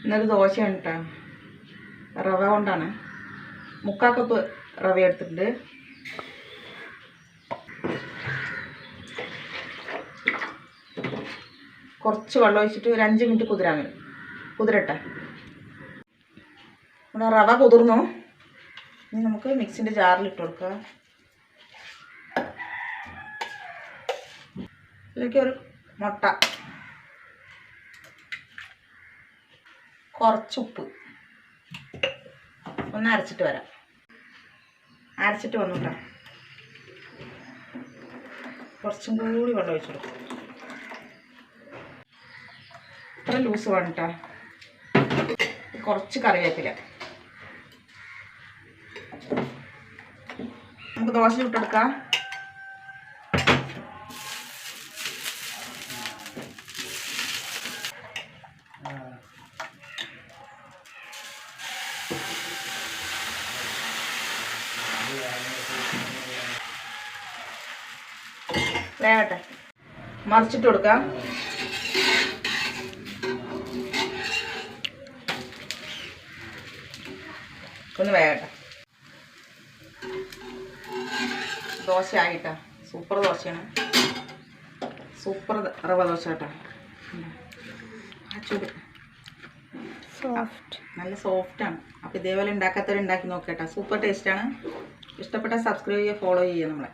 ഇന്നൊരു ദോശയാണ് കേട്ടോ. റവ കൊണ്ടാണ്. 3/4 കപ്പ് റവ എടുത്തിട്ടുണ്ട്. കുറച്ച് വെള്ളം ഒഴിച്ചിട്ട് ഒരു 5 മിനിറ്റ് കുതിരട്ടെ. ഇവിടെ റവ കുതിർന്നു. ഇനി നമുക്ക് മിക്സിൻ്റെ ജാറിൽ ഇട്ട് കൊടുക്കാം. ഇതിലേക്ക് ഒരു മുട്ട, കുറച്ച് ഉപ്പ്, ഒന്ന് അരച്ചിട്ട് വരാം. അരച്ചിട്ട് വന്നിട്ടാ കുറച്ചും കൂടി വെള്ളം ഒഴിച്ചു കൊടുക്കും. ഇത്ര ലൂസ് വേണിട്ടാ. കുറച്ച് കറിവേപ്പില. നമുക്ക് ദോശ ചുട്ടെടുക്കാം. വേകട്ടെ. മറിച്ചിട്ട് കൊടുക്കാം. ഒന്ന് വേകട്ടെ. ദോശ ആയിട്ടാ. സൂപ്പർ ദോശയാണ്. സൂപ്പർ റവ ദോശ കേട്ടോ. ചൂട് സോഫ്റ്റ്, നല്ല സോഫ്റ്റാണ്. അപ്പോൾ ഇതേപോലെ ഉണ്ടാക്കാത്തവർ ഉണ്ടാക്കി നോക്കേട്ടോ. സൂപ്പർ ടേസ്റ്റാണ്. ഇഷ്ടപ്പെട്ടാൽ സബ്സ്ക്രൈബ് ചെയ്യുക, ഫോളോ ചെയ്യുക നമ്മളെ.